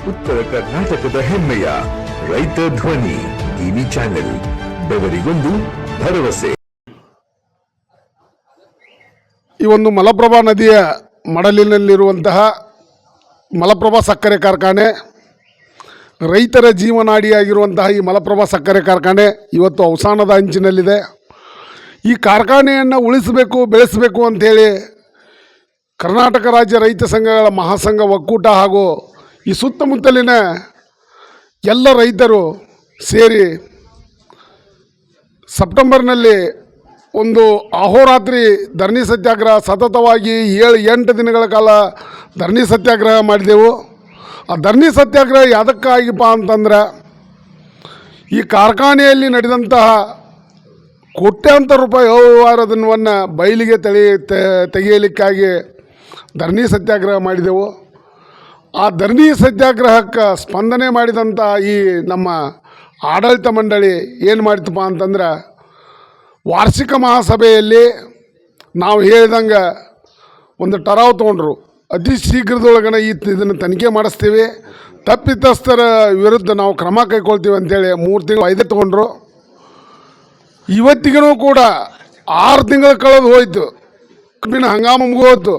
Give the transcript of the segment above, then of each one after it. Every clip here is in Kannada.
ಉತ್ತರ ಕರ್ನಾಟಕದ ಹೆಮ್ಮೆಯ ರೈತ ಧ್ವನಿ ಟಿವಿ ಚಾನೆಲ್, ಬೆವರಿಗೊಂದು ಭರವಸೆ. ಈ ಒಂದು ಮಲಪ್ರಭಾ ನದಿಯ ಮಡಲಿನಲ್ಲಿರುವಂತಹ ಮಲಪ್ರಭಾ ಸಕ್ಕರೆ ಕಾರ್ಖಾನೆ, ರೈತರ ಜೀವನಾಡಿಯಾಗಿರುವಂತಹ ಈ ಮಲಪ್ರಭಾ ಸಕ್ಕರೆ ಕಾರ್ಖಾನೆ ಇವತ್ತು ಅವಸಾನದ ಅಂಚಿನಲ್ಲಿದೆ. ಈ ಕಾರ್ಖಾನೆಯನ್ನು ಉಳಿಸಬೇಕು, ಬೆಳೆಸಬೇಕು ಅಂಥೇಳಿ ಕರ್ನಾಟಕ ರಾಜ್ಯ ರೈತ ಸಂಘಗಳ ಮಹಾಸಂಘ ಒಕ್ಕೂಟ ಹಾಗೂ ಈ ಸುತ್ತಮುತ್ತಲಿನ ಎಲ್ಲ ರೈತರು ಸೇರಿ ಸೆಪ್ಟೆಂಬರ್ನಲ್ಲಿ ಒಂದು ಅಹೋರಾತ್ರಿ ಧರಣಿ ಸತ್ಯಾಗ್ರಹ, ಸತತವಾಗಿ 7-8 ದಿನಗಳ ಕಾಲ ಧರಣಿ ಸತ್ಯಾಗ್ರಹ ಮಾಡಿದೆವು. ಆ ಧರಣಿ ಸತ್ಯಾಗ್ರಹ ಯಾವುದಕ್ಕಾಗಿಪ್ಪ ಅಂತಂದ್ರೆ, ಈ ಕಾರ್ಖಾನೆಯಲ್ಲಿ ನಡೆದಂತಹ ಕೋಟ್ಯಾಂತರ ರೂಪಾಯಿ ಅವ್ಯವಹಾರವನ್ನು ಬಯಲಿಗೆ ತೆಗೆಯಲಿಕ್ಕಾಗಿ ಧರಣಿ ಸತ್ಯಾಗ್ರಹ ಮಾಡಿದೆವು. ಆ ಧರಣಿ ಸತ್ಯಾಗ್ರಹಕ್ಕೆ ಸ್ಪಂದನೆ ಮಾಡಿದಂಥ ಈ ನಮ್ಮ ಆಡಳಿತ ಮಂಡಳಿ ಏನು ಮಾಡಿತಪ್ಪ ಅಂತಂದ್ರೆ, ವಾರ್ಷಿಕ ಮಹಾಸಭೆಯಲ್ಲಿ ನಾವು ಹೇಳಿದಂಗೆ ಒಂದು ಟರಾವ್ ತೊಗೊಂಡ್ರು. ಅತಿ ಶೀಘ್ರದೊಳಗನೆ ಇದನ್ನು ತನಿಖೆ ಮಾಡಿಸ್ತೀವಿ, ತಪ್ಪಿತಸ್ಥರ ವಿರುದ್ಧ ನಾವು ಕ್ರಮ ಕೈಗೊಳ್ತೀವಿ ಅಂತೇಳಿ 3 ತಿಂಗಳು ವಾಯ್ದೆ ತೊಗೊಂಡ್ರು. ಇವತ್ತಿಗೂ ಕೂಡ 6 ತಿಂಗಳು ಕಳೆದು ಹೋಯಿತು, ಕಬ್ಬಿನ ಹಂಗಾಮ ಮುಗಿದೋಯ್ತು.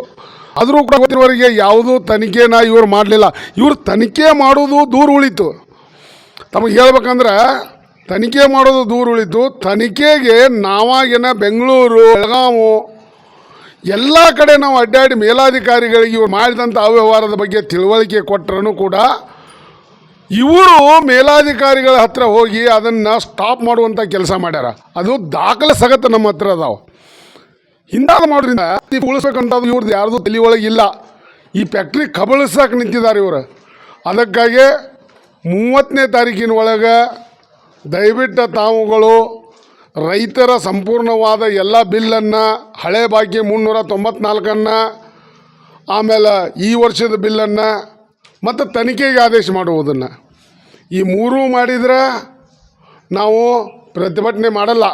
ಆದರೂ ಕೂಡ ಇವತ್ತಿನವರೆಗೆ ಯಾವುದೂ ತನಿಖೆನ ಇವರು ಮಾಡಲಿಲ್ಲ. ಇವರು ತನಿಖೆ ಮಾಡೋದು ದೂರ ಉಳಿತು. ತಮಗೆ ಹೇಳ್ಬೇಕಂದ್ರೆ ತನಿಖೆ ಮಾಡೋದು ದೂರ ಉಳಿತು. ತನಿಖೆಗೆ ನಾವಾಗಿನ ಬೆಂಗಳೂರು, ಬೆಳಗಾವಿ ಎಲ್ಲ ಕಡೆ ನಾವು ಅಡ್ಡಾಡಿ ಮೇಲಾಧಿಕಾರಿಗಳಿಗೆ ಇವರು ಮಾಡಿದಂಥ ಅವ್ಯವಹಾರದ ಬಗ್ಗೆ ತಿಳುವಳಿಕೆ ಕೊಟ್ಟರೂ ಕೂಡ ಇವರು ಮೇಲಾಧಿಕಾರಿಗಳ ಹತ್ರ ಹೋಗಿ ಅದನ್ನು ಸ್ಟಾಪ್ ಮಾಡುವಂಥ ಕೆಲಸ ಮಾಡ್ಯಾರ. ಅದು ದಾಖಲೆ ಸಗತ್ತು ನಮ್ಮ ಹತ್ರ ಅದಾವೆ. ಹಿಂದಾದ ಮಾಡೋದ್ರಿಂದ ಉಳಿಸ್ಬೇಕಂತ ಇವ್ರದ್ದು ಯಾರ್ದು ತಲೆ ಒಳಗಿಲ್ಲ. ಈ ಫ್ಯಾಕ್ಟ್ರಿ ಕಬಳಿಸಕ್ಕೆ ನಿಂತಿದ್ದಾರೆ ಇವರು. ಅದಕ್ಕಾಗಿ 30ನೇ ತಾರೀಕಿನ ಒಳಗೆ ದಯವಿಟ್ಟು ತಾವುಗಳು ರೈತರ ಸಂಪೂರ್ಣವಾದ ಎಲ್ಲ ಬಿಲ್ಲನ್ನು, ಹಳೆ ಬಾಕಿ 394 ಆಮೇಲೆ ಈ ವರ್ಷದ ಬಿಲ್ಲನ್ನು ಮತ್ತು ತನಿಖೆಗೆ ಆದೇಶ ಮಾಡುವುದನ್ನು, ಈ 3 ಮಾಡಿದರೆ ನಾವು ಪ್ರತಿಭಟನೆ ಮಾಡಲ್ಲ.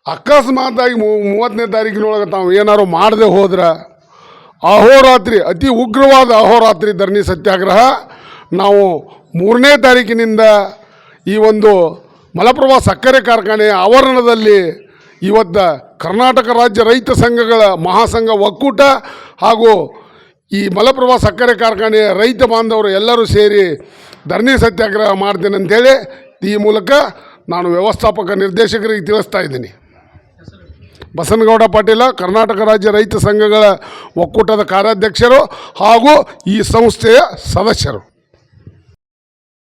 ಅಕಸ್ಮಾತಾಗಿ 30ನೇ ತಾರೀಕಿನೊಳಗೆ ತಾವು ಏನಾರು ಮಾಡದೆ ಹೋದ್ರೆ ಅಹೋರಾತ್ರಿ, ಅತಿ ಉಗ್ರವಾದ ಅಹೋರಾತ್ರಿ ಧರಣಿ ಸತ್ಯಾಗ್ರಹ ನಾವು 3ನೇ ತಾರೀಕಿನಿಂದ ಈ ಒಂದು ಮಲಪ್ರಭಾ ಸಕ್ಕರೆ ಕಾರ್ಖಾನೆ ಆವರಣದಲ್ಲಿ ಇವತ್ತು ಕರ್ನಾಟಕ ರಾಜ್ಯ ರೈತ ಸಂಘಗಳ ಮಹಾಸಂಘ ಒಕ್ಕೂಟ ಹಾಗೂ ಈ ಮಲಪ್ರಭಾ ಸಕ್ಕರೆ ಕಾರ್ಖಾನೆಯ ರೈತ ಬಾಂಧವರು ಎಲ್ಲರೂ ಸೇರಿ ಧರಣಿ ಸತ್ಯಾಗ್ರಹ ಮಾಡ್ತೇನೆ ಅಂಥೇಳಿ ಈ ಮೂಲಕ ನಾನು ವ್ಯವಸ್ಥಾಪಕ ನಿರ್ದೇಶಕರಿಗೆ ತಿಳಿಸ್ತಾ ಇದ್ದೀನಿ. ಬಸನಗೌಡ ಪಾಟೀಲ, ಕರ್ನಾಟಕ ರಾಜ್ಯ ರೈತ ಸಂಘಗಳ ಒಕ್ಕೂಟದ ಕಾರ್ಯಾಧ್ಯಕ್ಷರು ಹಾಗೂ ಈ ಸಂಸ್ಥೆಯ ಸದಸ್ಯರು.